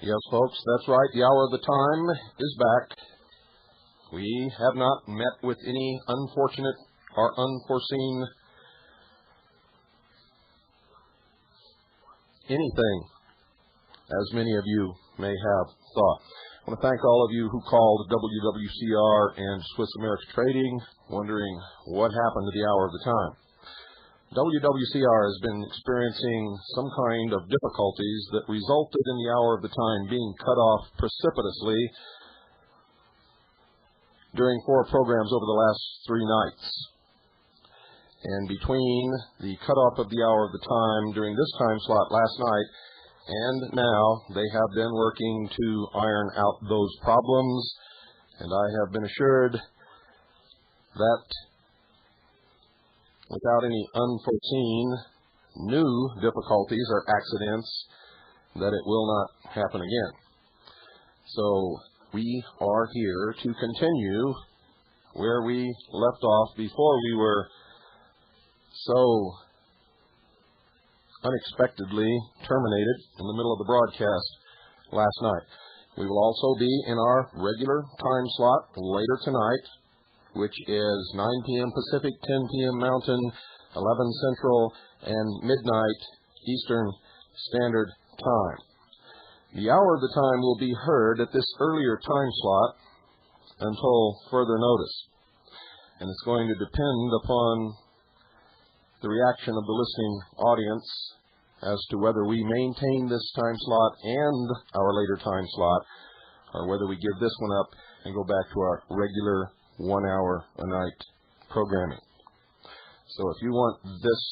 Yes, folks, that's right. The hour of the time is back. We have not met with any unfortunate or unforeseen anything, as many of you may have thought. I want to thank all of you who called WWCR and Swiss America Trading, wondering what happened to the hour of the time. WWCR has been experiencing some kind of difficulties that resulted in the hour of the time being cut off precipitously during 4 programs over the last 3 nights. And between the cutoff of the hour of the time during this time slot last night and now, they have been working to iron out those problems, and I have been assured that without any unforeseen new difficulties or accidents, that it will not happen again. So we are here to continue where we left off before we were so unexpectedly terminated in the middle of the broadcast last night. We will also be in our regular time slot later tonight, which is 9 p.m. Pacific, 10 p.m. Mountain, 11 Central, and midnight Eastern Standard Time. The hour of the time will be heard at this earlier time slot until further notice. And it's going to depend upon the reaction of the listening audience as to whether we maintain this time slot and our later time slot, or whether we give this one up and go back to our regular 1 hour a night programming. So if you want this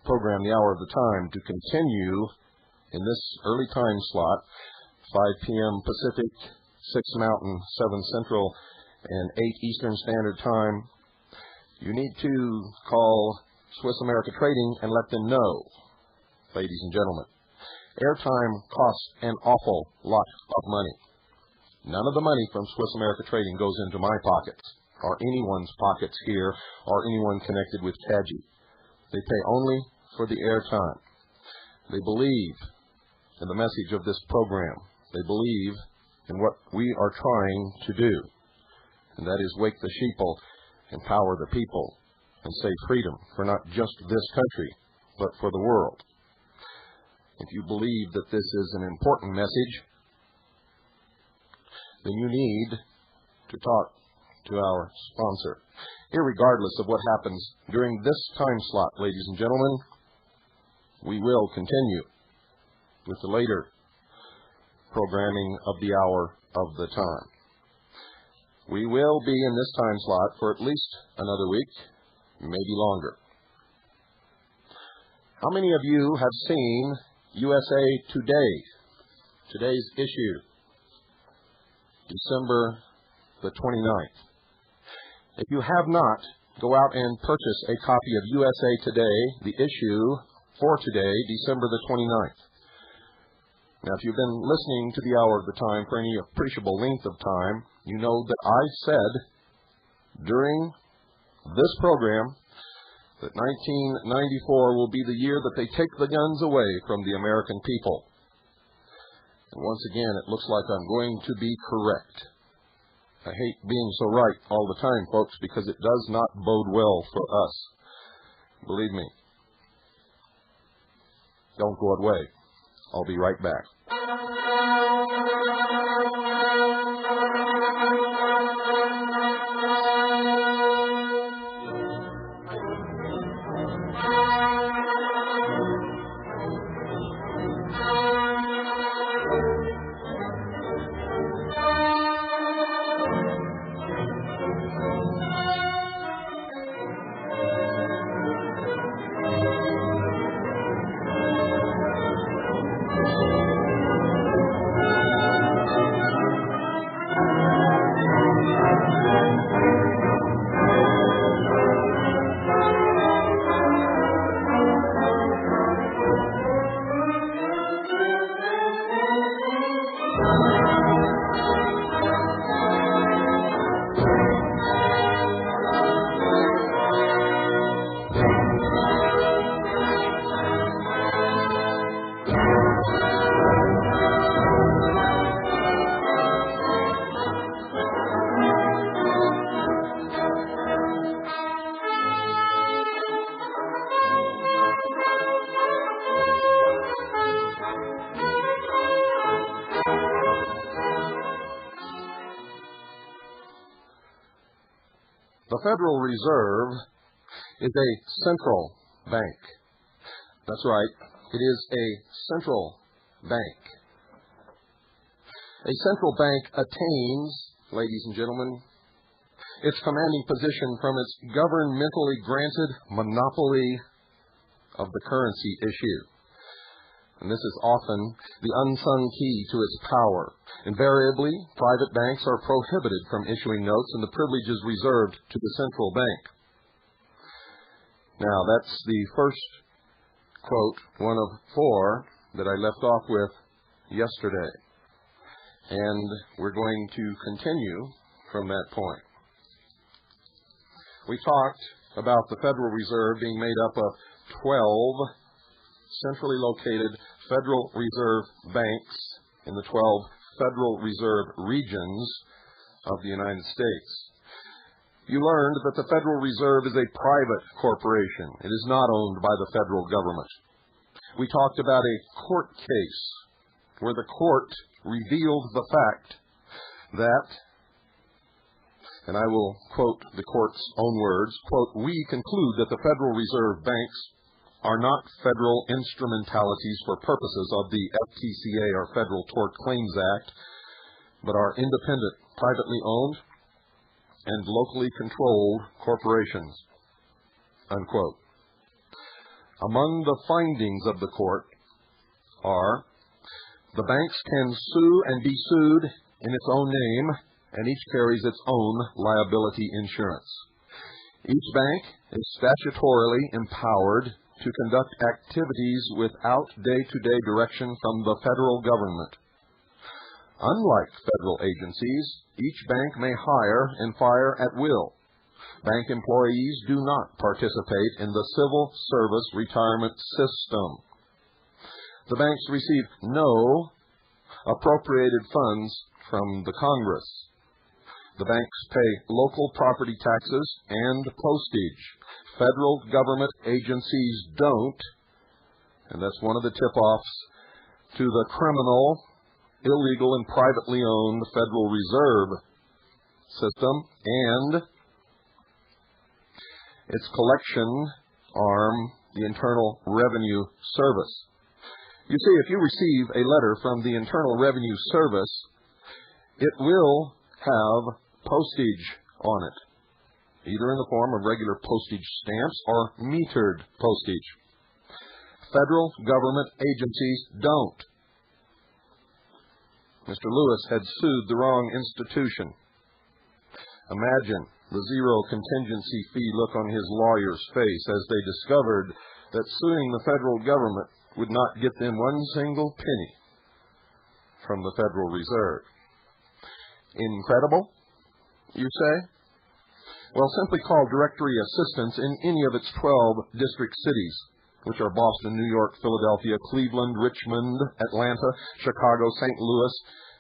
program, the hour of the time, to continue in this early time slot, 5 p.m. Pacific, 6 Mountain, 7 Central, and 8 Eastern Standard Time, you need to call Swiss America Trading and let them know, ladies and gentlemen. Airtime costs an awful lot of money. None of the money from Swiss America Trading goes into my pockets, or anyone's pockets here, or anyone connected with CAGI. They pay only for the airtime. They believe in the message of this program. They believe in what we are trying to do, and that is wake the sheeple, empower the people, and save freedom for not just this country, but for the world. If you believe that this is an important message, then you need to talk to our sponsor. Irregardless of what happens during this time slot, ladies and gentlemen, we will continue with the later programming of the hour of the time. We will be in this time slot for at least another week, maybe longer. How many of you have seen USA Today, today's issue, December the 29th? If you have not, go out and purchase a copy of USA Today, the issue for today, December the 29th. Now, if you've been listening to the hour of the time for any appreciable length of time, you know that I said during this program that 1994 will be the year that they take the guns away from the American people. And once again, it looks like I'm going to be correct. I hate being so right all the time, folks, because it does not bode well for us. Believe me. Don't go away. I'll be right back. The Federal Reserve is a central bank. That's right. It is a central bank. A central bank attains, ladies and gentlemen, its commanding position from its governmentally granted monopoly of the currency issue. And this is often the unsung key to its power. Invariably, private banks are prohibited from issuing notes and the privileges reserved to the central bank. Now, that's the first quote, one of four, that I left off with yesterday. And we're going to continue from that point. We talked about the Federal Reserve being made up of 12 centrally located Federal Reserve banks in the 12 Federal Reserve regions of the United States. You learned that the Federal Reserve is a private corporation. It is not owned by the federal government. We talked about a court case where the court revealed the fact that, and I will quote the court's own words, quote, "We conclude that the Federal Reserve banks are not federal instrumentalities for purposes of the FTCA or Federal Tort Claims Act, but are independent, privately owned, and locally controlled corporations," unquote. Among the findings of the court are the banks can sue and be sued in its own name, and each carries its own liability insurance. Each bank is statutorily empowered to conduct activities without day-to-day direction from the federal government. Unlike federal agencies, each bank may hire and fire at will. Bank employees do not participate in the civil service retirement system. The banks receive no appropriated funds from the Congress. The banks pay local property taxes and postage. Federal government agencies don't, and that's one of the tip-offs to the criminal, illegal, and privately owned Federal Reserve System and its collection arm, the Internal Revenue Service. You see, if you receive a letter from the Internal Revenue Service, it will have postage on it, either in the form of regular postage stamps or metered postage. Federal government agencies don't. Mr. Lewis had sued the wrong institution. Imagine the zero contingency fee look on his lawyer's face as they discovered that suing the federal government would not get them one single penny from the Federal Reserve. Incredible, you say? Well, simply call directory assistance in any of its 12 district cities, which are Boston, New York, Philadelphia, Cleveland, Richmond, Atlanta, Chicago, St. Louis,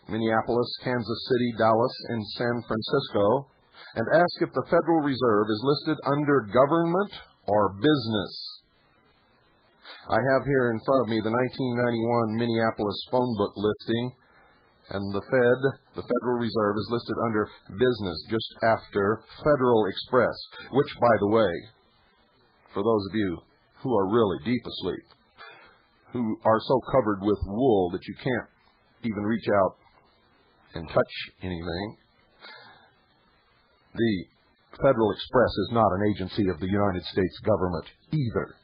Minneapolis, Kansas City, Dallas, and San Francisco, and ask if the Federal Reserve is listed under government or business. I have here in front of me the 1991 Minneapolis phone book listing, and the Federal Reserve, is listed under business just after Federal Express, which, by the way, for those of you who are really deep asleep, who are so covered with wool that you can't even reach out and touch anything, the Federal Express is not an agency of the United States government either.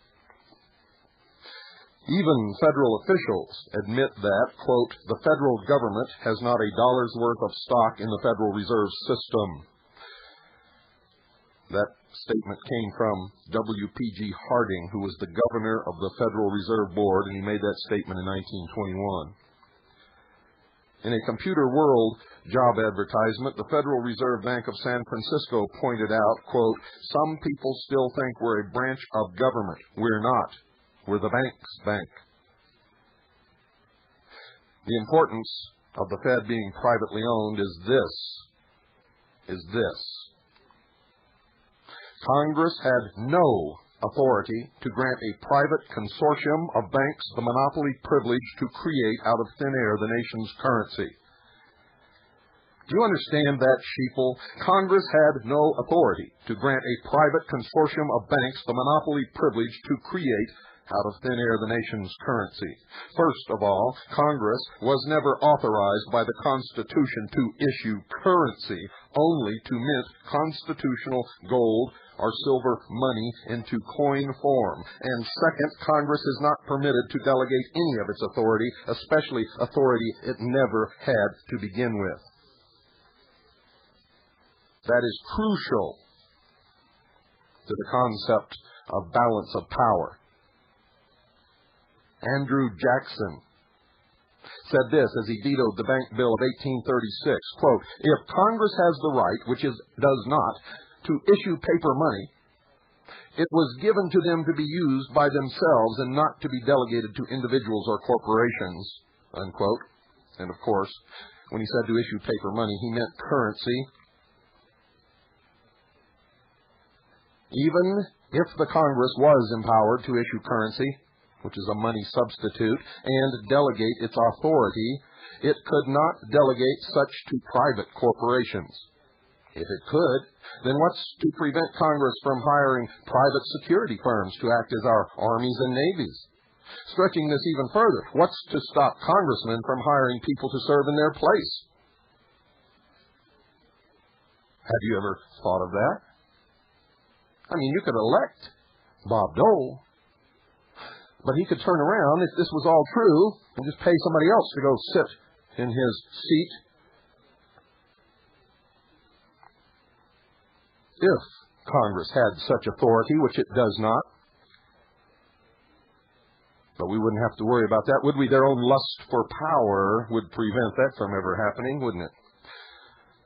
Even federal officials admit that, quote, "the federal government has not a dollar's worth of stock in the Federal Reserve System." That statement came from W.P.G. Harding, who was the governor of the Federal Reserve Board, and he made that statement in 1921. In a Computer World job advertisement, the Federal Reserve Bank of San Francisco pointed out, quote, "some people still think we're a branch of government. We're not. We're the bank's bank." The importance of the Fed being privately owned is this. Congress had no authority to grant a private consortium of banks the monopoly privilege to create out of thin air the nation's currency. You understand that, sheeple? Congress had no authority to grant a private consortium of banks the monopoly privilege to create out of thin air the nation's currency. First of all, Congress was never authorized by the Constitution to issue currency, only to mint constitutional gold or silver money into coin form. And second, Congress is not permitted to delegate any of its authority, especially authority it never had to begin with. That is crucial to the concept of balance of power. Andrew Jackson said this as he vetoed the Bank Bill of 1836, quote, "If Congress has the right, which it does not, to issue paper money, it was given to them to be used by themselves and not to be delegated to individuals or corporations," unquote. And of course, when he said to issue paper money, he meant currency. Even if the Congress was empowered to issue currency, which is a money substitute, and delegate its authority, it could not delegate such to private corporations. If it could, then what's to prevent Congress from hiring private security firms to act as our armies and navies? Stretching this even further, what's to stop congressmen from hiring people to serve in their place? Have you ever thought of that? I mean, you could elect Bob Dole, but he could turn around, if this was all true, and just pay somebody else to go sit in his seat. If Congress had such authority, which it does not. But we wouldn't have to worry about that, would we? Their own lust for power would prevent that from ever happening, wouldn't it?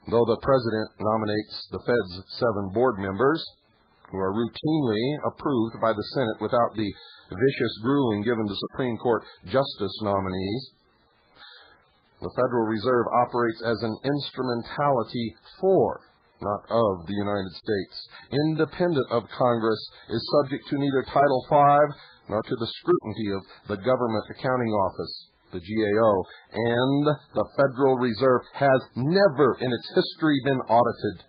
Though the president nominates the Fed's 7 board members, who are routinely approved by the Senate without the vicious grueling given to Supreme Court justice nominees, the Federal Reserve operates as an instrumentality for, not of, the United States. Independent of Congress, is subject to neither Title V nor to the scrutiny of the Government Accounting Office, the GAO, and the Federal Reserve has never in its history been audited.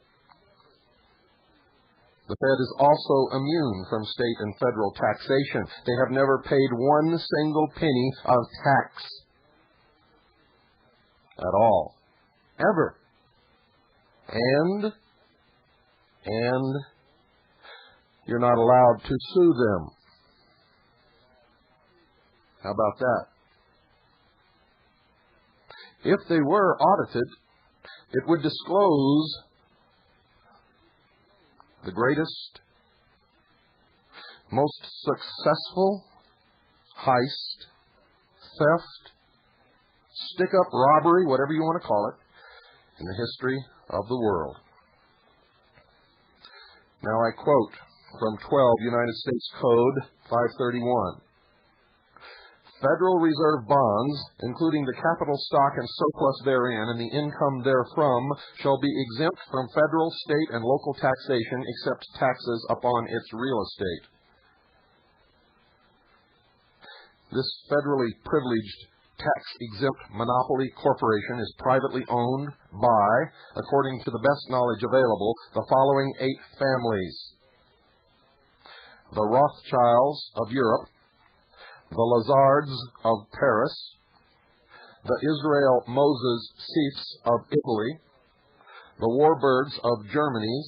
The Fed is also immune from state and federal taxation. They have never paid one single penny of tax at all, ever. And you're not allowed to sue them. How about that? If they were audited, it would disclose the greatest, most successful heist, theft, stick-up robbery, whatever you want to call it, in the history of the world. Now I quote from 12 United States Code 531. Federal Reserve bonds, including the capital stock and surplus therein and the income therefrom, shall be exempt from federal, state, and local taxation except taxes upon its real estate. This federally privileged tax-exempt monopoly corporation is privately owned by, according to the best knowledge available, the following 8 families: the Rothschilds of Europe, the Lazards of Paris, the Israel Moses Sefs of Italy, the Warburgs of Germany,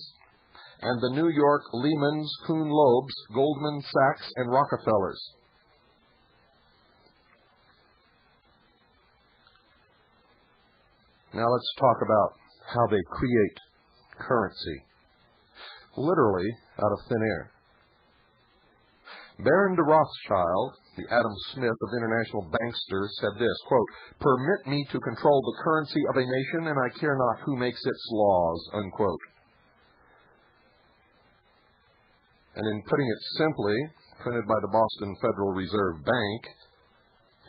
and the New York Lehmans, Kuhn Loebs, Goldman Sachs, and Rockefellers. Now let's talk about how they create currency, literally out of thin air. Baron de Rothschild, the Adam Smith of international banksters, said this, quote, "Permit me to control the currency of a nation, and I care not who makes its laws," unquote. And in putting it simply, printed by the Boston Federal Reserve Bank,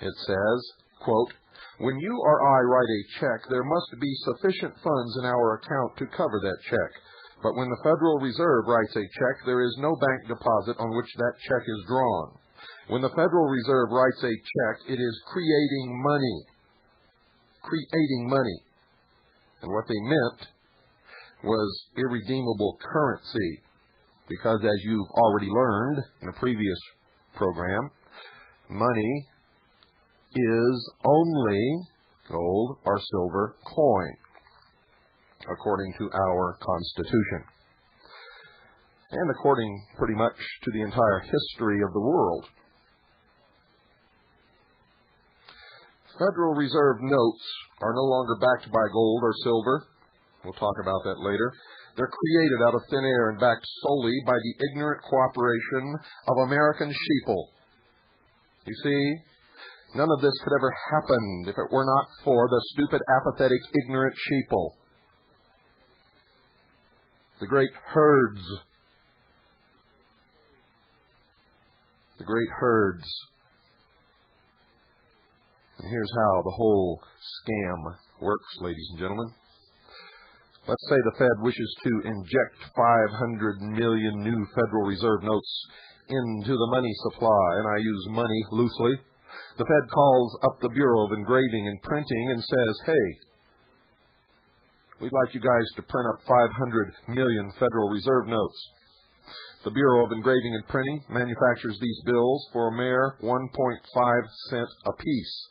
it says, quote, "When you or I write a check, there must be sufficient funds in our account to cover that check. But when the Federal Reserve writes a check, there is no bank deposit on which that check is drawn. When the Federal Reserve writes a check, it is creating money. Creating money. And what they meant was irredeemable currency, because as you've already learned in a previous program, money is only gold or silver coin, according to our Constitution, and according pretty much to the entire history of the world. Federal Reserve notes are no longer backed by gold or silver. We'll talk about that later. They're created out of thin air and backed solely by the ignorant cooperation of American sheeple. You see, none of this could ever happen if it were not for the stupid, apathetic, ignorant sheeple. The great herds. The great herds. And here's how the whole scam works, ladies and gentlemen. Let's say the Fed wishes to inject 500 million new Federal Reserve notes into the money supply, and I use money loosely. The Fed calls up the Bureau of Engraving and Printing and says, hey, we'd like you guys to print up 500 million Federal Reserve notes. The Bureau of Engraving and Printing manufactures these bills for a mere 1.5 cents apiece,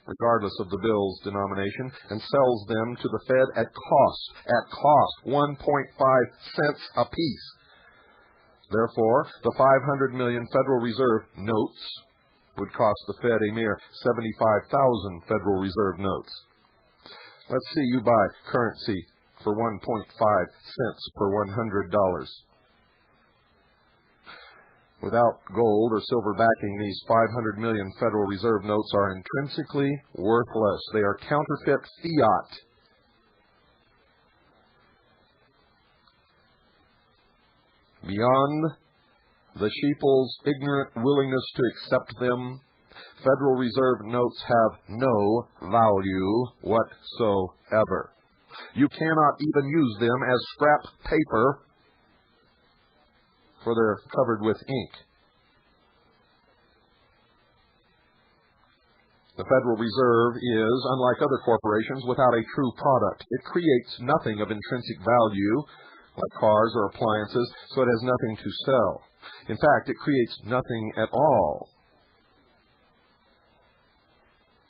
regardless of the bill's denomination, and sells them to the Fed at cost, 1.5 cents apiece. Therefore, the 500 million Federal Reserve notes would cost the Fed a mere 75,000 Federal Reserve notes. Let's see you buy currency for 1.5 cents per $100. Without gold or silver backing, these 500 million Federal Reserve notes are intrinsically worthless. They are counterfeit fiat. Beyond the sheeple's ignorant willingness to accept them, Federal Reserve notes have no value whatsoever. You cannot even use them as scrap paper, for they're covered with ink. The Federal Reserve is, unlike other corporations, without a true product. It creates nothing of intrinsic value, like cars or appliances, so it has nothing to sell. In fact, it creates nothing at all.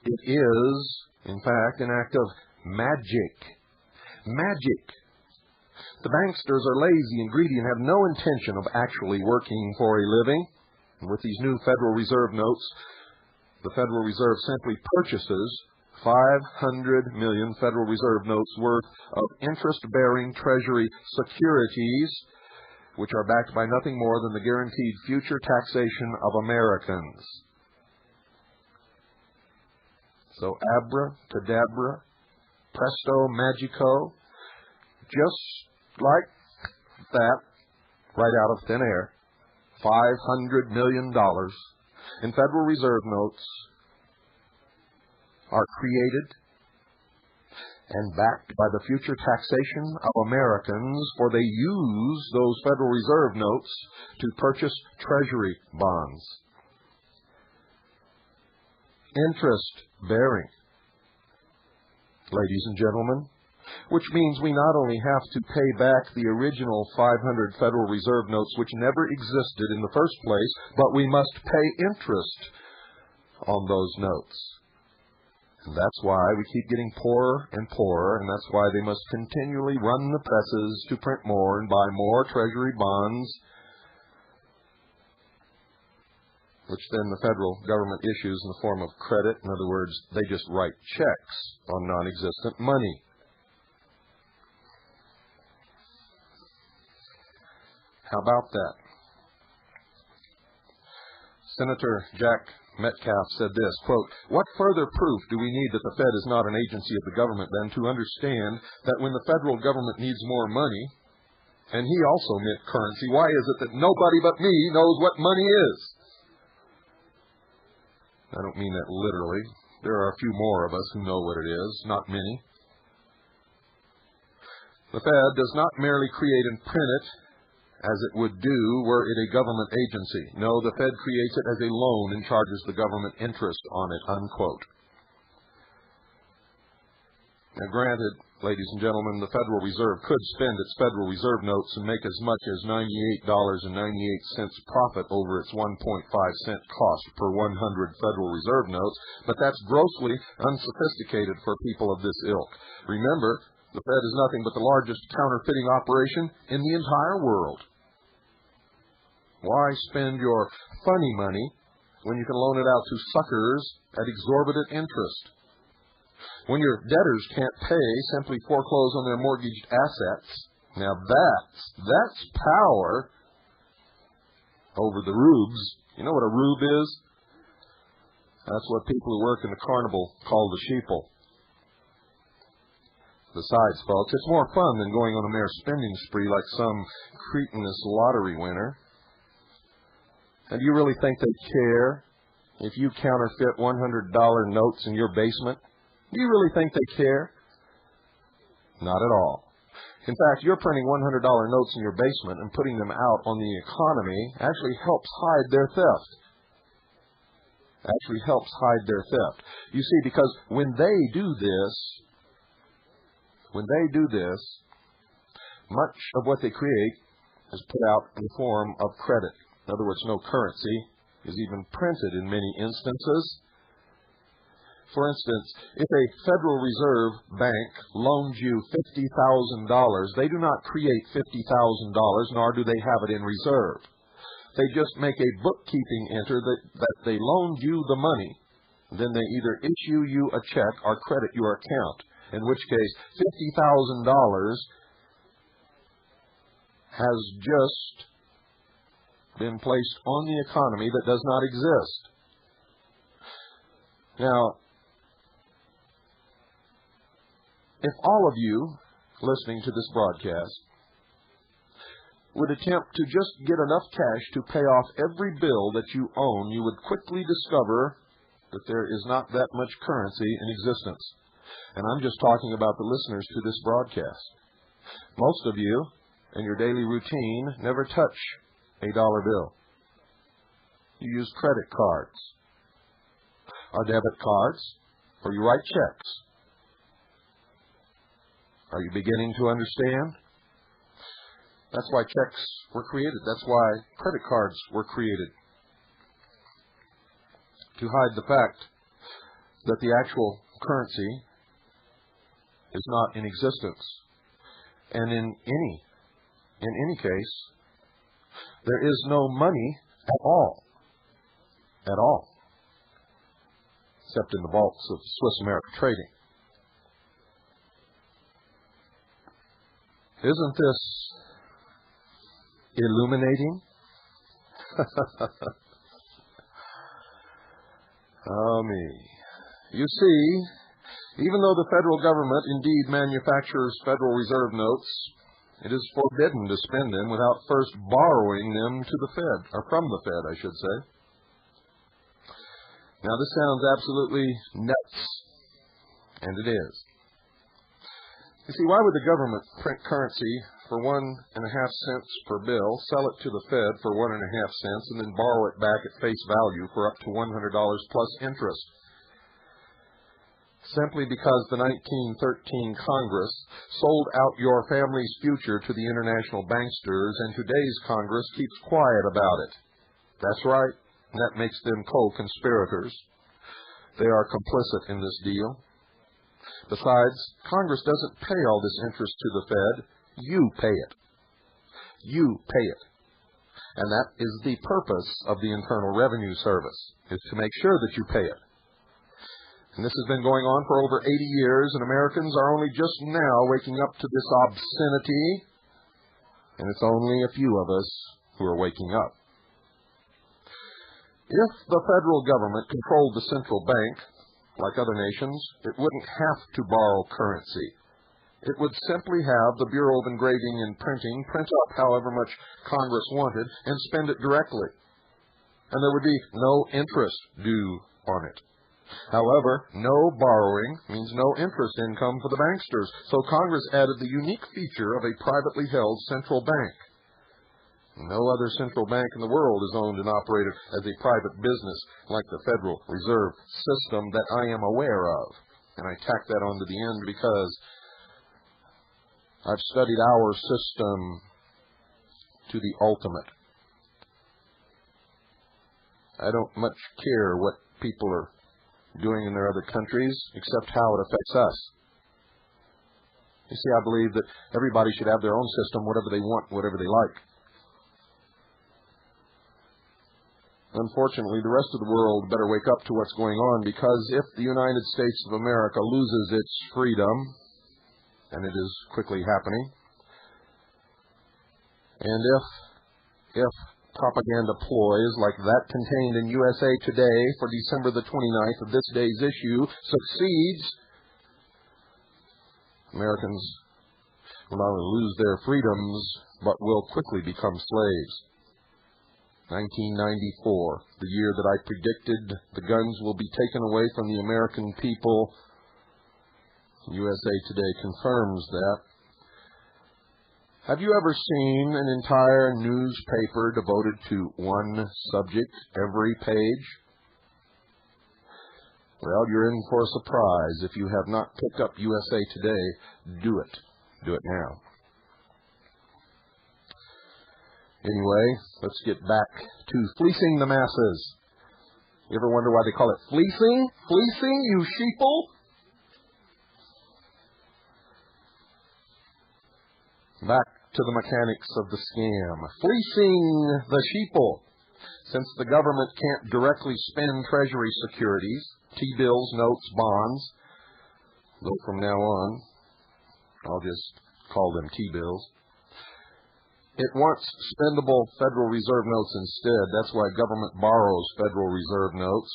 It is, in fact, an act of magic. Magic. The banksters are lazy and greedy and have no intention of actually working for a living. And with these new Federal Reserve notes, the Federal Reserve simply purchases 500 million Federal Reserve notes worth of interest-bearing Treasury securities, which are backed by nothing more than the guaranteed future taxation of Americans. So abracadabra, presto magico, just like that, right out of thin air, $500 million in Federal Reserve notes are created and backed by the future taxation of Americans, for they use those Federal Reserve notes to purchase Treasury bonds. Interest-bearing, ladies and gentlemen, which means we not only have to pay back the original 500 Federal Reserve notes, which never existed in the first place, but we must pay interest on those notes. And that's why we keep getting poorer and poorer, and that's why they must continually run the presses to print more and buy more Treasury bonds, which then the federal government issues in the form of credit. In other words, they just write checks on non-existent money. How about that? Senator Jack Metcalf said this, quote, "What further proof do we need that the Fed is not an agency of the government than to understand that when the federal government needs more money, and he also meant currency, why is it that nobody but me knows what money is?" I don't mean that literally. There are a few more of us who know what it is, not many. The Fed does not merely create and print it as it would do were it a government agency. No, the Fed creates it as a loan and charges the government interest on it, unquote. Now, granted, ladies and gentlemen, the Federal Reserve could spend its Federal Reserve notes and make as much as $98.98 profit over its 1.5-cent cost per 100 Federal Reserve notes, but that's grossly unsophisticated for people of this ilk. Remember, the Fed is nothing but the largest counterfeiting operation in the entire world. Why spend your funny money when you can loan it out to suckers at exorbitant interest? When your debtors can't pay, simply foreclose on their mortgaged assets. Now that's power over the rubes. You know what a rube is? That's what people who work in the carnival call the sheeple. Besides, folks, it's more fun than going on a mere spending spree like some cretinous lottery winner. And do you really think they care if you counterfeit $100 notes in your basement? Do you really think they care? Not at all. In fact, you're printing $100 notes in your basement and putting them out on the economy actually helps hide their theft. You see, because when they do this, much of what they create is put out in the form of credit. In other words, no currency is even printed in many instances. For instance, if a Federal Reserve bank loans you $50,000, they do not create $50,000, nor do they have it in reserve. They just make a bookkeeping entry that they loaned you the money. Then they either issue you a check or credit your account, in which case $50,000 has just been placed on the economy that does not exist. Now, if all of you listening to this broadcast would attempt to just get enough cash to pay off every bill that you own, you would quickly discover that there is not that much currency in existence. And I'm just talking about the listeners to this broadcast. Most of you, in your daily routine, never touch a dollar bill. You use credit cards or debit cards, or you write checks. Are you beginning to understand? That's why checks were created. That's why credit cards were created. To hide the fact that the actual currency is not in existence. And in any case, there is no money at all, except in the vaults of Swiss America Trading. Isn't this illuminating? Oh, me. You see, even though the federal government indeed manufactures Federal Reserve notes, it is forbidden to spend them without first borrowing them to the Fed, or from the Fed, I should say. Now, this sounds absolutely nuts, and it is. You see, why would the government print currency for 1.5 cents per bill, sell it to the Fed for 1.5 cents, and then borrow it back at face value for up to $100 plus interest? Simply because the 1913 Congress sold out your family's future to the international banksters, and today's Congress keeps quiet about it. That's right. That makes them co-conspirators. They are complicit in this deal. Besides, Congress doesn't pay all this interest to the Fed. You pay it. You pay it. And that is the purpose of the Internal Revenue Service, is to make sure that you pay it. And this has been going on for over 80 years, and Americans are only just now waking up to this obscenity, and it's only a few of us who are waking up. If the federal government controlled the central bank, like other nations, it wouldn't have to borrow currency. It would simply have the Bureau of Engraving and Printing print up however much Congress wanted and spend it directly. And there would be no interest due on it. However, no borrowing means no interest income for the banksters, so Congress added the unique feature of a privately held central bank. No other central bank in the world is owned and operated as a private business like the Federal Reserve System that I am aware of. And I tack that onto the end because I've studied our system to the ultimate. I don't much care what people are doing in their other countries, except how it affects us. You see, I believe that everybody should have their own system, whatever they want, whatever they like. Unfortunately, the rest of the world better wake up to what's going on, because if the United States of America loses its freedom, and it is quickly happening, and if propaganda ploys like that contained in USA Today for December the 29th of this day's issue succeeds, Americans will not only lose their freedoms, but will quickly become slaves. 1994, the year that I predicted the guns will be taken away from the American people. USA Today confirms that. Have you ever seen an entire newspaper devoted to one subject, every page? Well, you're in for a surprise. If you have not picked up USA Today, do it. Do it now. Anyway, let's get back to fleecing the masses. You ever wonder why they call it fleecing? Fleecing, you sheeple? Back to the mechanics of the scam. Fleecing the sheeple. Since the government can't directly spend Treasury securities, T-bills, notes, bonds, though from now on, I'll just call them T-bills, it wants spendable Federal Reserve notes instead. That's why government borrows Federal Reserve notes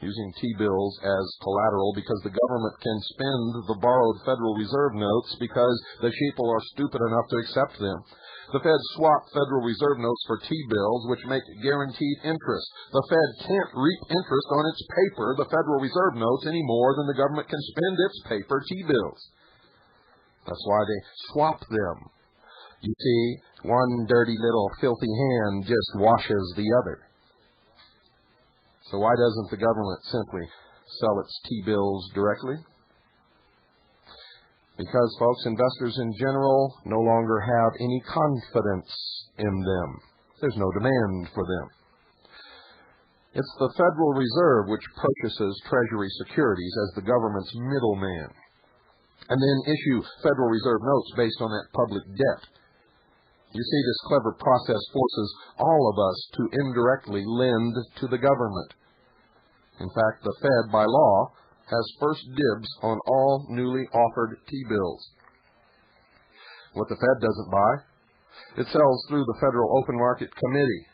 using T-bills as collateral, because the government can spend the borrowed Federal Reserve notes because the sheeple are stupid enough to accept them. The Fed swapped Federal Reserve notes for T-bills, which make guaranteed interest. The Fed can't reap interest on its paper, the Federal Reserve notes, any more than the government can spend its paper, T-bills. That's why they swap them. You see, one dirty little filthy hand just washes the other. So why doesn't the government simply sell its T-bills directly? Because, folks, investors in general no longer have any confidence in them. There's no demand for them. It's the Federal Reserve which purchases Treasury securities as the government's middleman, and then issue Federal Reserve notes based on that public debt. You see, this clever process forces all of us to indirectly lend to the government. In fact, the Fed, by law, has first dibs on all newly offered T-bills. What the Fed doesn't buy, it sells through the Federal Open Market Committee,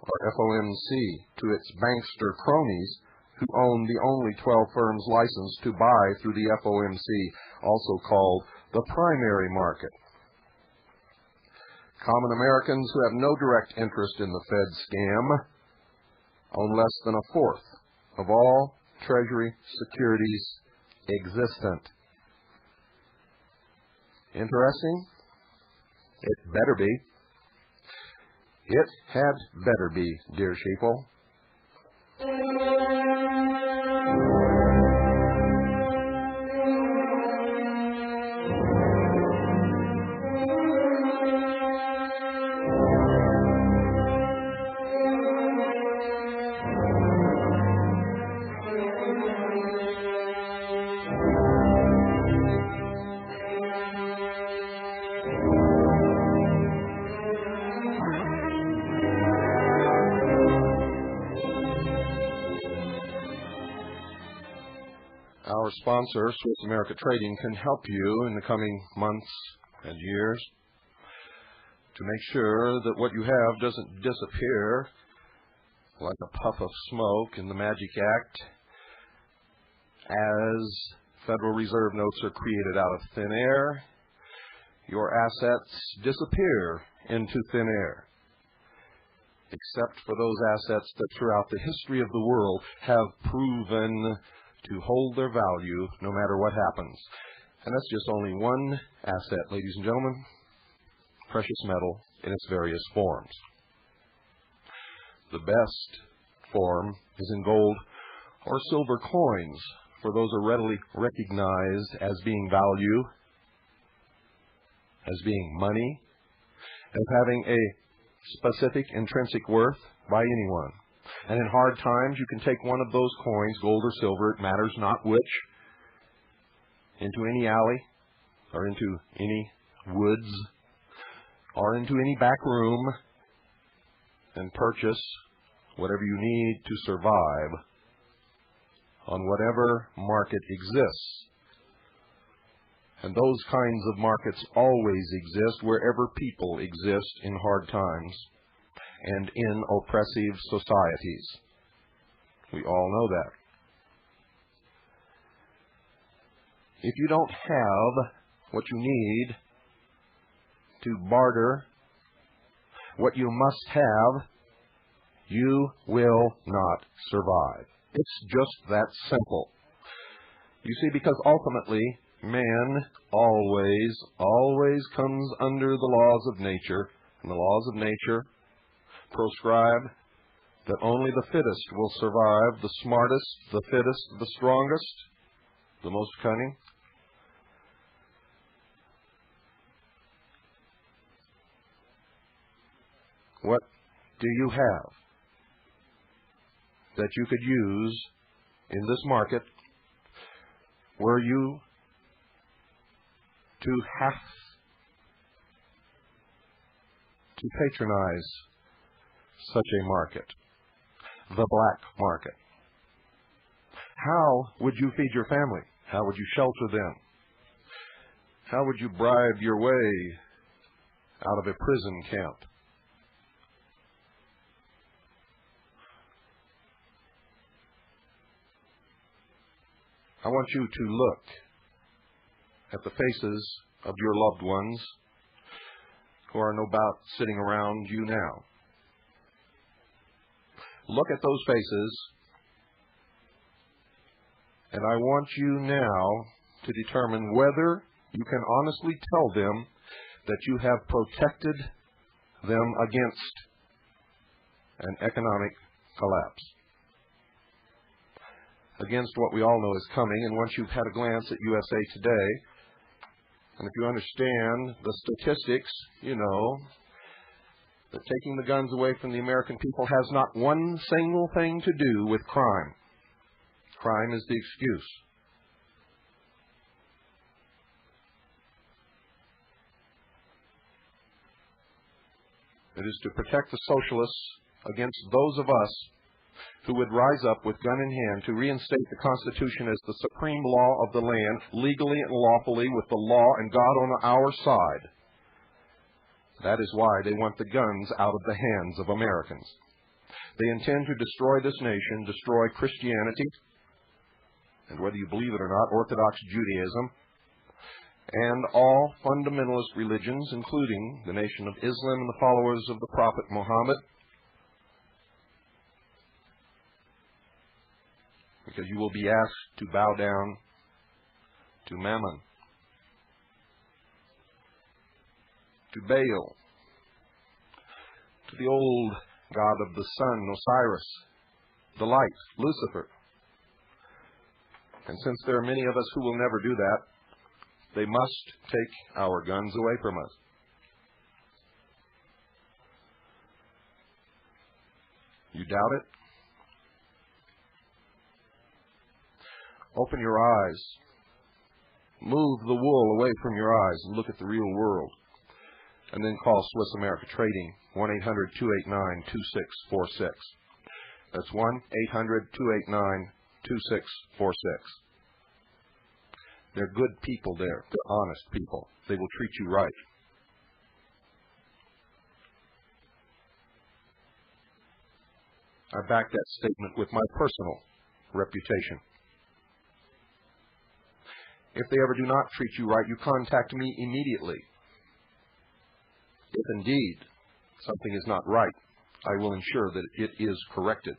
or FOMC, to its bankster cronies who own the only 12 firms licensed to buy through the FOMC, also called the primary market. Common Americans who have no direct interest in the Fed scam own less than a fourth of all Treasury securities existent. Interesting? It better be. It had better be, dear sheeple. Our sponsor, Swiss America Trading, can help you in the coming months and years to make sure that what you have doesn't disappear like a puff of smoke in the Magic Act as Federal Reserve notes are created out of thin air. Your assets disappear into thin air, except for those assets that throughout the history of the world have proven to hold their value no matter what happens. And that's just only one asset, ladies and gentlemen: precious metal in its various forms. The best form is in gold or silver coins for those are readily recognized as being value, as being money, as having a specific intrinsic worth by anyone. And in hard times, you can take one of those coins, gold or silver, it matters not which, into any alley or into any woods or into any back room and purchase whatever you need to survive on whatever market exists. And those kinds of markets always exist wherever people exist in hard times and in oppressive societies. We all know that. If you don't have what you need to barter what you must have, you will not survive. It's just that simple. You see, because ultimately, man always comes under the laws of nature, and the laws of nature proscribe that only the fittest will survive, the smartest, the fittest, the strongest, the most cunning. What do you have that you could use in this market were you to have to patronize such a market, the black market? How would you feed your family? How would you shelter them? How would you bribe your way out of a prison camp? I want you to look at the faces of your loved ones who are no doubt sitting around you now. Look at those faces, and I want you now to determine whether you can honestly tell them that you have protected them against an economic collapse, against what we all know is coming. And once you've had a glance at USA Today, and if you understand the statistics, you know that taking the guns away from the American people has not one single thing to do with crime. Crime is the excuse. It is to protect the socialists against those of us who would rise up with gun in hand to reinstate the Constitution as the supreme law of the land, legally and lawfully, with the law and God on our side. That is why they want the guns out of the hands of Americans. They intend to destroy this nation, destroy Christianity, and whether you believe it or not, Orthodox Judaism, and all fundamentalist religions, including the Nation of Islam and the followers of the Prophet Muhammad, because you will be asked to bow down to Mammon, to Baal, to the old god of the sun, Osiris, the light, Lucifer. And since there are many of us who will never do that, they must take our guns away from us. You doubt it? Open your eyes. Move the wool away from your eyes and look at the real world. And then call Swiss America Trading, 1-800-289-2646. That's 1-800-289-2646. They're good people there. They're honest people. They will treat you right. I back that statement with my personal reputation. If they ever do not treat you right, you contact me immediately. If indeed something is not right, I will ensure that it is corrected.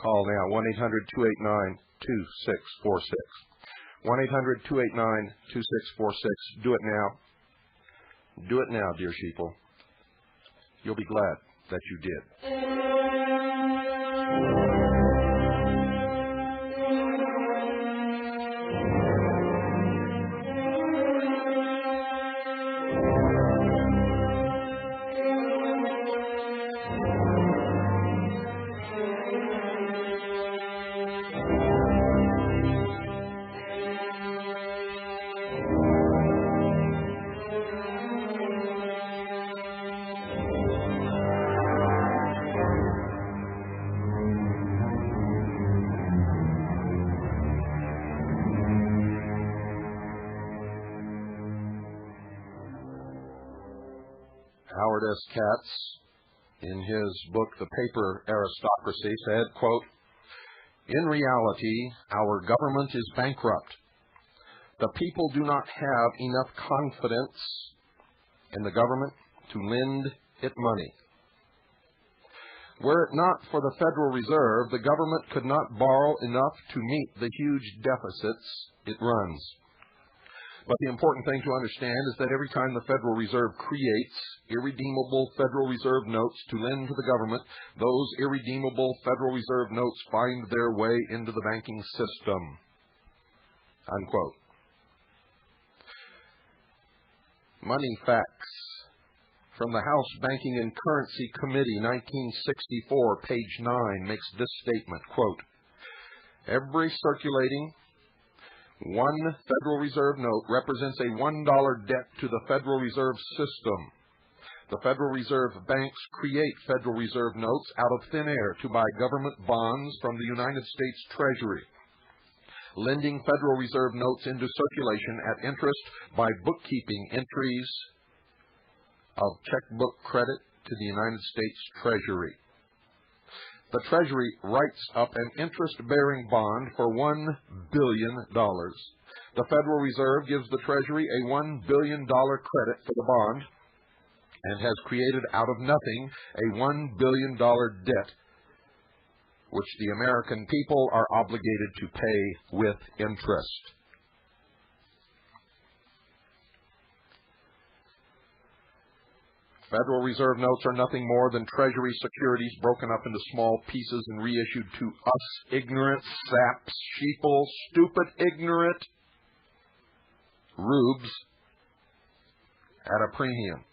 Call now, 1-800-289-2646. 1-800-289-2646. Do it now. Do it now, dear sheeple. You'll be glad. that you did. Howard S. Katz, in his book, The Paper Aristocracy, said, quote, "In reality, our government is bankrupt. The people do not have enough confidence in the government to lend it money. Were it not for the Federal Reserve, the government could not borrow enough to meet the huge deficits it runs. But the important thing to understand is that every time the Federal Reserve creates irredeemable Federal Reserve notes to lend to the government, those irredeemable Federal Reserve notes find their way into the banking system." Unquote. Money Facts from the House Banking and Currency Committee, 1964, page 9, makes this statement, quote, "Every circulating one Federal Reserve note represents a $1 debt to the Federal Reserve System. The Federal Reserve banks create Federal Reserve notes out of thin air to buy government bonds from the United States Treasury, lending Federal Reserve notes into circulation at interest by bookkeeping entries of checkbook credit to the United States Treasury. The Treasury writes up an interest-bearing bond for $1 billion. The Federal Reserve gives the Treasury a $1 billion credit for the bond and has created out of nothing a $1 billion debt, which the American people are obligated to pay with interest." Federal Reserve notes are nothing more than Treasury securities broken up into small pieces and reissued to us ignorant saps, sheeple, stupid, ignorant rubes at a premium.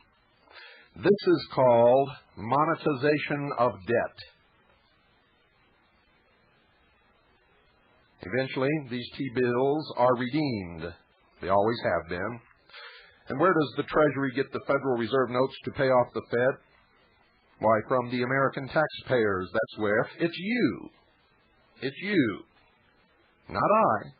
This is called monetization of debt. Eventually, these T-bills are redeemed. They always have been. And where does the Treasury get the Federal Reserve notes to pay off the Fed? Why, from the American taxpayers, that's where. It's you. It's you. Not I.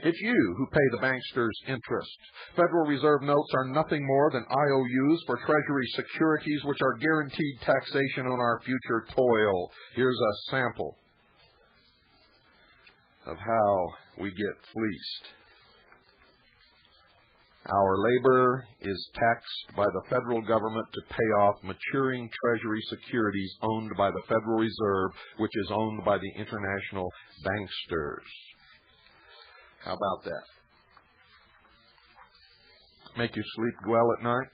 It's you who pay the banksters interest. Federal Reserve notes are nothing more than IOUs for Treasury securities, which are guaranteed taxation on our future toil. Here's a sample of how we get fleeced. Our labor is taxed by the federal government to pay off maturing Treasury securities owned by the Federal Reserve, which is owned by the international banksters. How about that? Make you sleep well at night?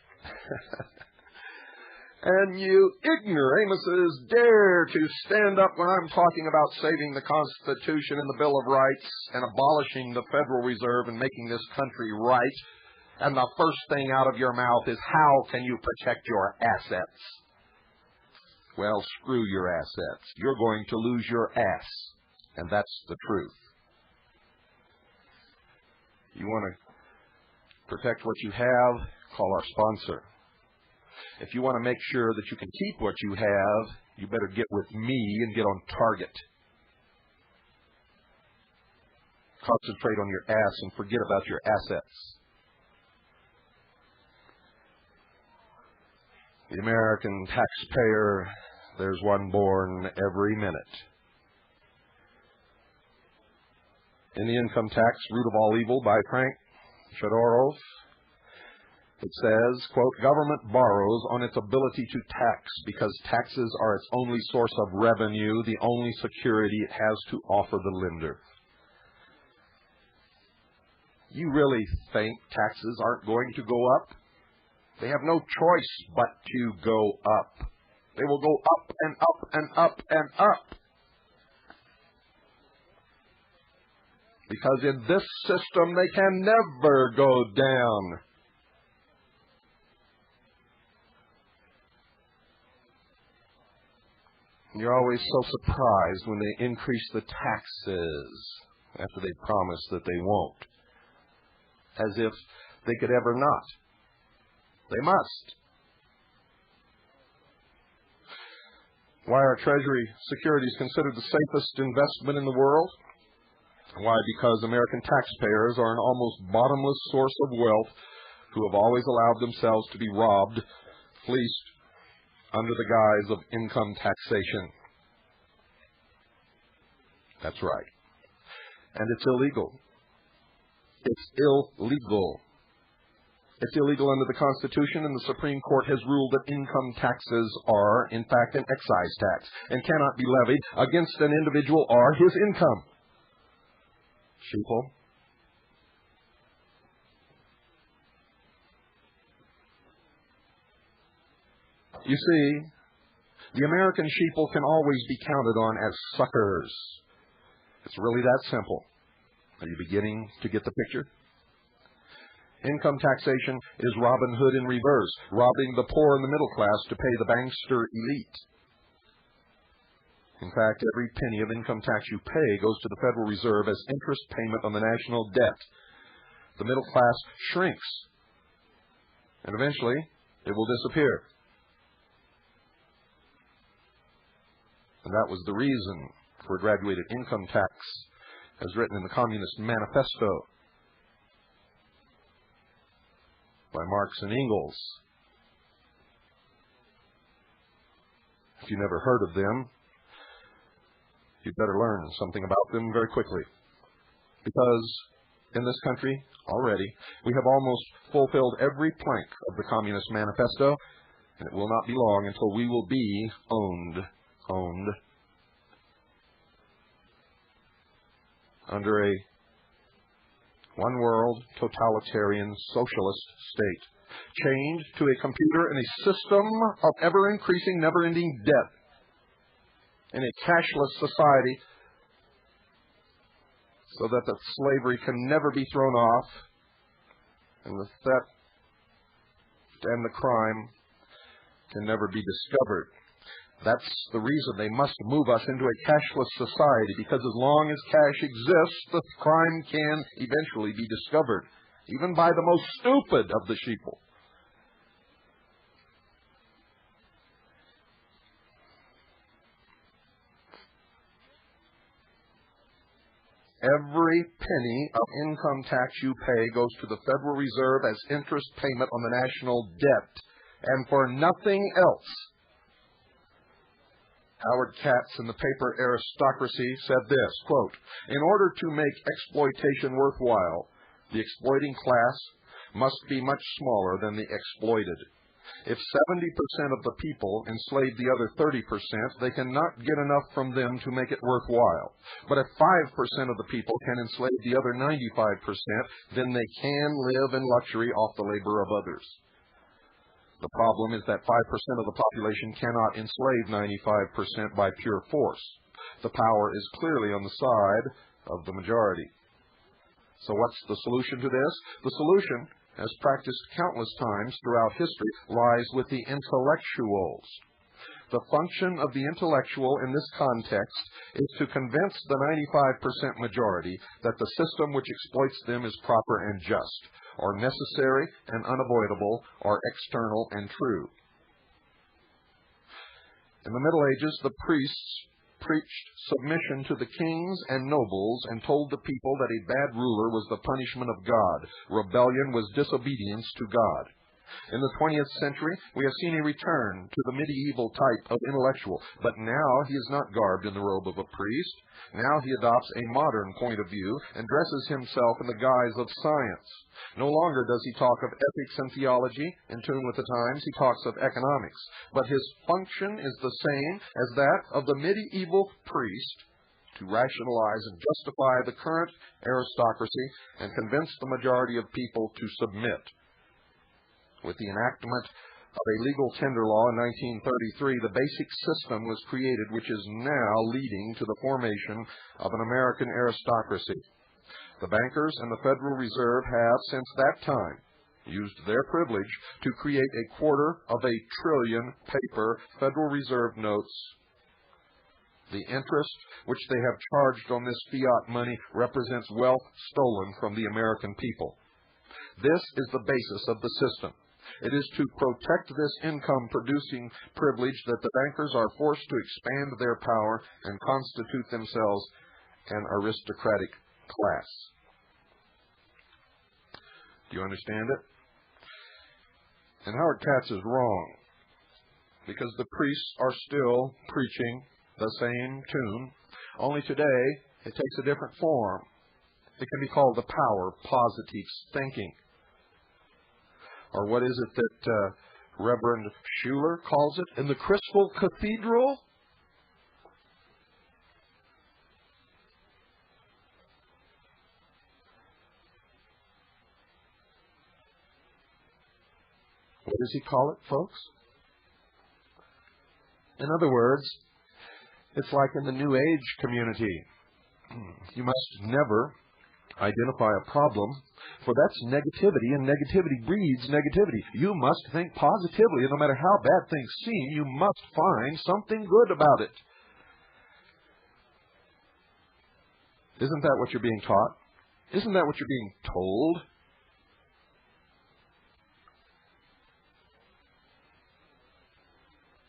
And you ignoramuses dare to stand up when I'm talking about saving the Constitution and the Bill of Rights and abolishing the Federal Reserve and making this country right. And the first thing out of your mouth is, how can you protect your assets? Well, screw your assets. You're going to lose your ass. And that's the truth. You want to protect what you have? Call our sponsor. If you want to make sure that you can keep what you have, you better get with me and get on target. Concentrate on your ass and forget about your assets. The American taxpayer, there's one born every minute. In The Income Tax, Root of All Evil by Frank Chodorov, it says, quote, "Government borrows on its ability to tax because taxes are its only source of revenue, the only security it has to offer the lender." You really think taxes aren't going to go up? They have no choice but to go up. They will go up and up and up and up. Because in this system, they can never go down. You're always so surprised when they increase the taxes after they promise that they won't. As if they could ever not. They must. Why are Treasury securities considered the safest investment in the world? Why? Because American taxpayers are an almost bottomless source of wealth who have always allowed themselves to be robbed, fleeced, under the guise of income taxation. That's right. And it's illegal. It's illegal. It's illegal under the Constitution, and the Supreme Court has ruled that income taxes are, in fact, an excise tax and cannot be levied against an individual or his income. Sheeple. You see, the American sheeple can always be counted on as suckers. It's really that simple. Are you beginning to get the picture? Income taxation is Robin Hood in reverse, robbing the poor and the middle class to pay the bankster elite. In fact, every penny of income tax you pay goes to the Federal Reserve as interest payment on the national debt. The middle class shrinks, and eventually it will disappear. And that was the reason for a graduated income tax, as written in the Communist Manifesto by Marx and Engels. If you never heard of them, you'd better learn something about them very quickly. Because in this country, already, we have almost fulfilled every plank of the Communist Manifesto, and it will not be long until we will be owned under a one-world, totalitarian, socialist state, chained to a computer in a system of ever-increasing, never-ending debt, in a cashless society, so that the slavery can never be thrown off, and the theft and the crime can never be discovered. That's the reason they must move us into a cashless society, because as long as cash exists, the crime can eventually be discovered, even by the most stupid of the sheeple. Every penny of income tax you pay goes to the Federal Reserve as interest payment on the national debt, and for nothing else. Howard Katz in the paper Aristocracy said this, quote, "In order to make exploitation worthwhile, the exploiting class must be much smaller than the exploited. If 70% of the people enslave the other 30%, they cannot get enough from them to make it worthwhile. But if 5% of the people can enslave the other 95%, then they can live in luxury off the labor of others. The problem is that 5% of the population cannot enslave 95% by pure force. The power is clearly on the side of the majority." So what's the solution to this? The solution, as practiced countless times throughout history, lies with the intellectuals. The function of the intellectual in this context is to convince the 95% majority that the system which exploits them is proper and just, or necessary and unavoidable, or external and true. In the Middle Ages, the priests preached submission to the kings and nobles and told the people that a bad ruler was the punishment of God. Rebellion was disobedience to God. In the 20th century, we have seen a return to the medieval type of intellectual, but now he is not garbed in the robe of a priest. Now he adopts a modern point of view and dresses himself in the guise of science. No longer does he talk of ethics and theology. In tune with the times, he talks of economics. But his function is the same as that of the medieval priest, to rationalize and justify the current aristocracy and convince the majority of people to submit. With the enactment of a legal tender law in 1933, the basic system was created which is now leading to the formation of an American aristocracy. The bankers and the Federal Reserve have, since that time, used their privilege to create a $250 billion paper Federal Reserve notes. The interest which they have charged on this fiat money represents wealth stolen from the American people. This is the basis of the system. It is to protect this income-producing privilege that the bankers are forced to expand their power and constitute themselves an aristocratic class. Do you understand it? And Howard Katz is wrong, because the priests are still preaching the same tune, only today it takes a different form. It can be called the power of positive thinking. Or what is it that Reverend Schuller calls it? In the Crystal Cathedral? What does he call it, folks? In other words, it's like in the New Age community. You must never identify a problem, for that's negativity, and negativity breeds negativity. You must think positively, and no matter how bad things seem, you must find something good about it. Isn't that what you're being taught? Isn't that what you're being told?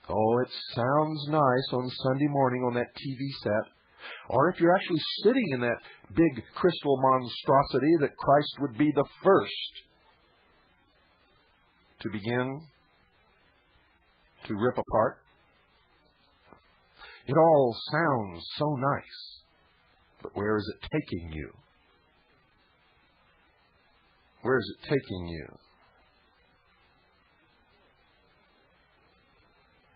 Oh, it sounds nice on Sunday morning on that TV set. Or if you're actually sitting in that big crystal monstrosity, that Christ would be the first to begin to rip apart. It all sounds so nice, but where is it taking you? Where is it taking you?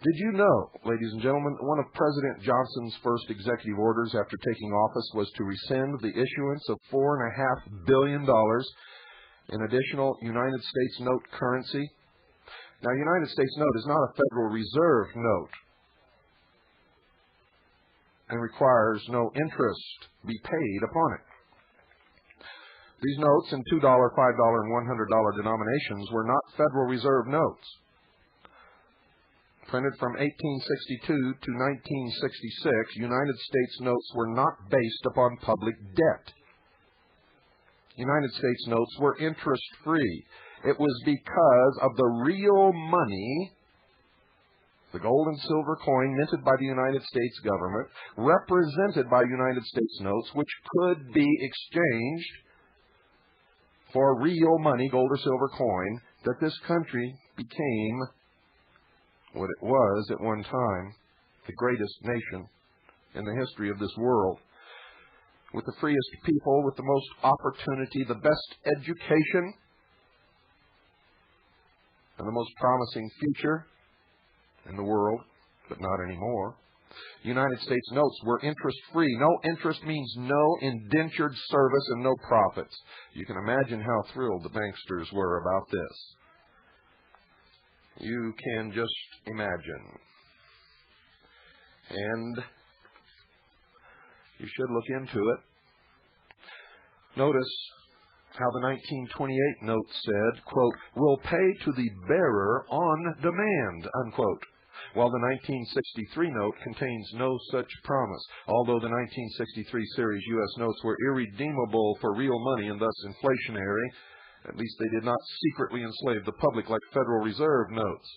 Did you know, ladies and gentlemen, one of President Johnson's first executive orders after taking office was to rescind the issuance of $4.5 billion in additional United States note currency? Now, United States note is not a Federal Reserve note and requires no interest be paid upon it. These notes in $2, $5, and $100 denominations were not Federal Reserve notes. Printed from 1862 to 1966, United States notes were not based upon public debt. United States notes were interest-free. It was because of the real money, the gold and silver coin minted by the United States government, represented by United States notes, which could be exchanged for real money, gold or silver coin, that this country became what it was at one time, the greatest nation in the history of this world, with the freest people, with the most opportunity, the best education, and the most promising future in the world, but not anymore. United States notes were interest-free. No interest means no indentured service and no profits. You can imagine how thrilled the banksters were about this. You can just imagine. And you should look into it. Notice how the 1928 note said, quote, "will pay to the bearer on demand," unquote, while the 1963 note contains no such promise. Although the 1963 series U.S. notes were irredeemable for real money and thus inflationary, at least they did not secretly enslave the public like Federal Reserve notes.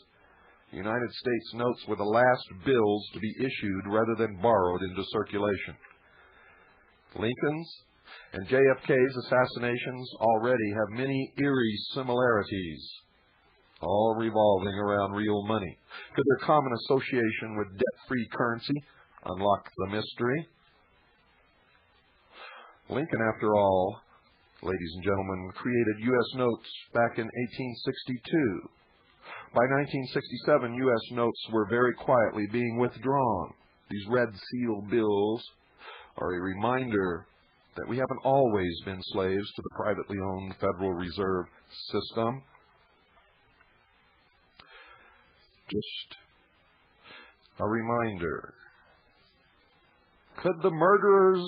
United States notes were the last bills to be issued rather than borrowed into circulation. Lincoln's and JFK's assassinations already have many eerie similarities, all revolving around real money. Could their common association with debt-free currency unlock the mystery? Lincoln, after all, ladies and gentlemen, created U.S. notes back in 1862. By 1967, U.S. notes were very quietly being withdrawn. These red seal bills are a reminder that we haven't always been slaves to the privately owned Federal Reserve System. Just a reminder. Could the murderers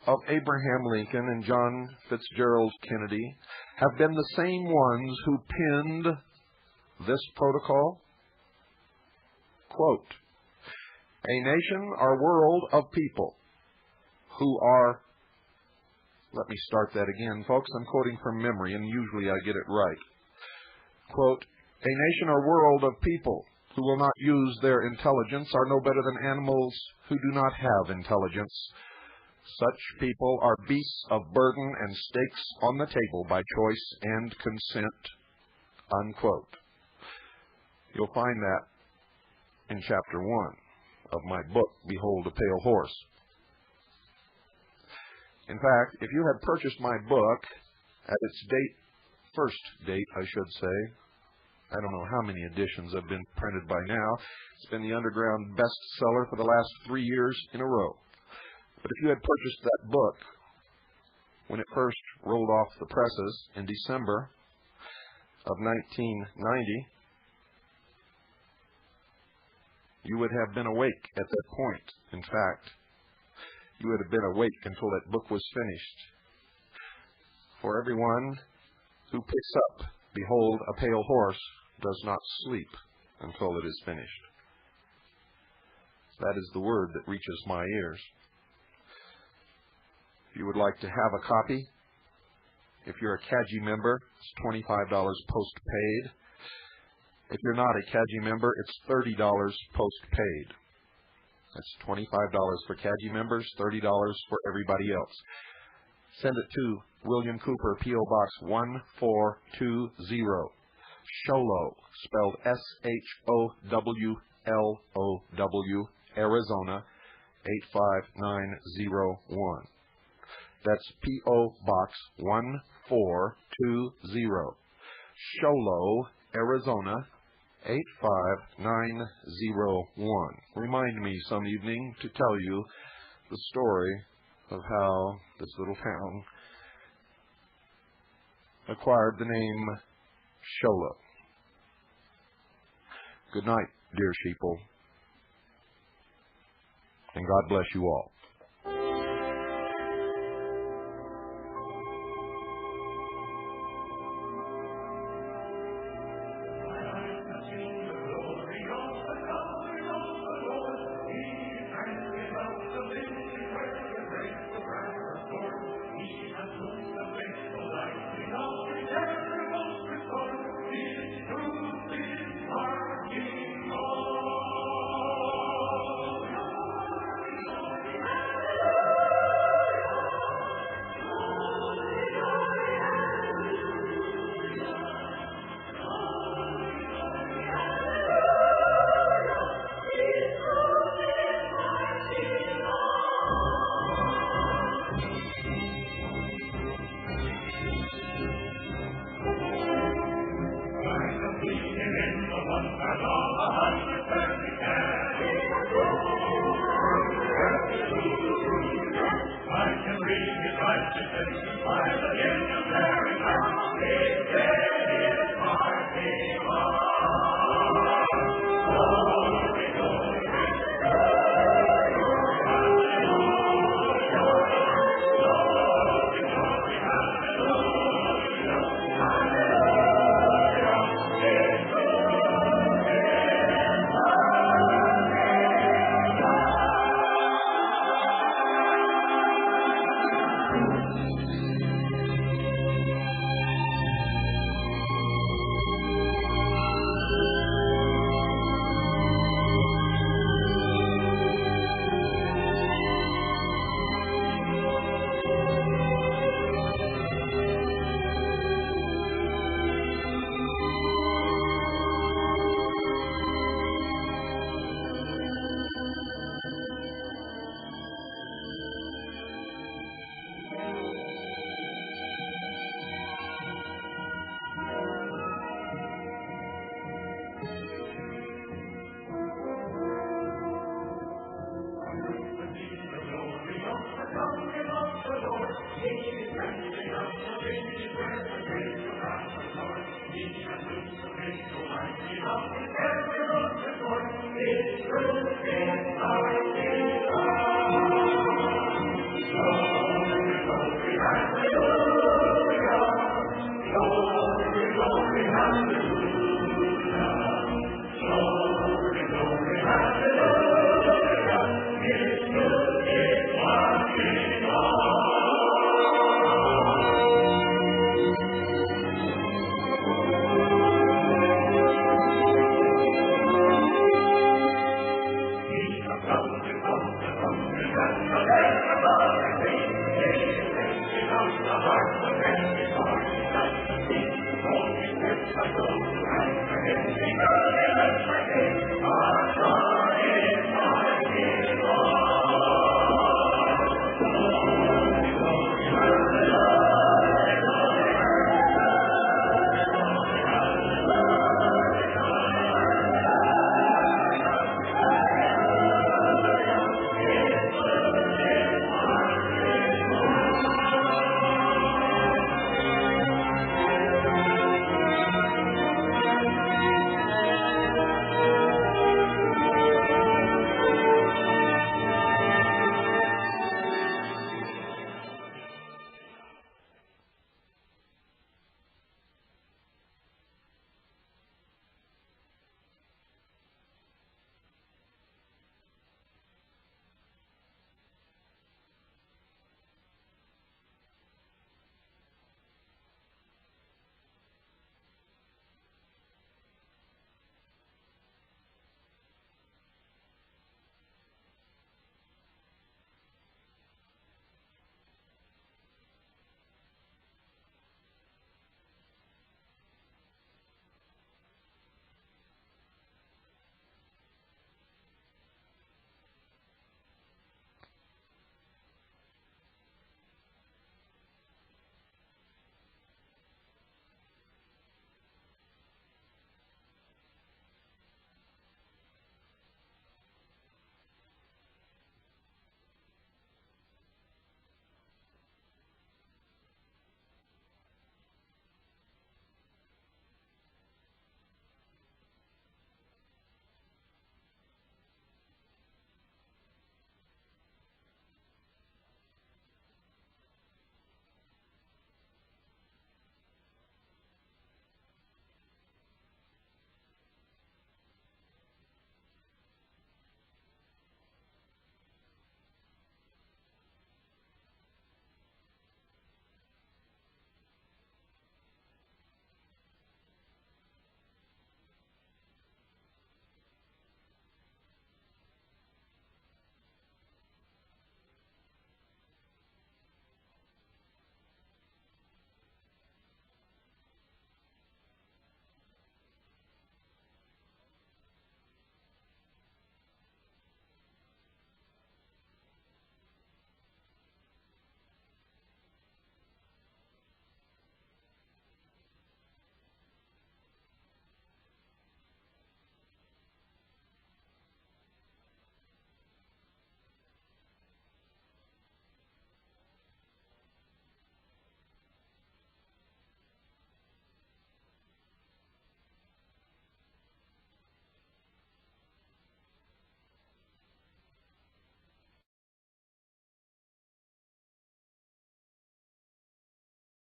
of Abraham Lincoln and John Fitzgerald Kennedy have been the same ones who penned this protocol? Quote, a nation or world of people who are, let me start that again, folks. I'm quoting from memory, and usually I get it right. Quote, a nation or world of people who will not use their intelligence are no better than animals who do not have intelligence. Such people are beasts of burden and stakes on the table by choice and consent. Unquote. You'll find that in Chapter 1 of my book, Behold a Pale Horse. In fact, if you had purchased my book at its first date, I should say, I don't know how many editions have been printed by now. It's been the underground bestseller for the last 3 years in a row. But if you had purchased that book when it first rolled off the presses in December of 1990, you would have been awake at that point. In fact, you would have been awake until that book was finished. For everyone who picks up, Behold a Pale Horse, does not sleep until it is finished. That is the word that reaches my ears. If you would like to have a copy, if you're a CAGI member, it's $25 post-paid. If you're not a CAGI member, it's $30 post-paid. That's $25 for CAGI members, $30 for everybody else. Send it to William Cooper, P.O. Box 1420, Sholo, spelled S-H-O-W-L-O-W, Arizona, 85901. That's P.O. Box 1420, Sholo, Arizona, 85901. Remind me some evening to tell you the story of how this little town acquired the name Sholo. Good night, dear sheeple, and God bless you all. Everyone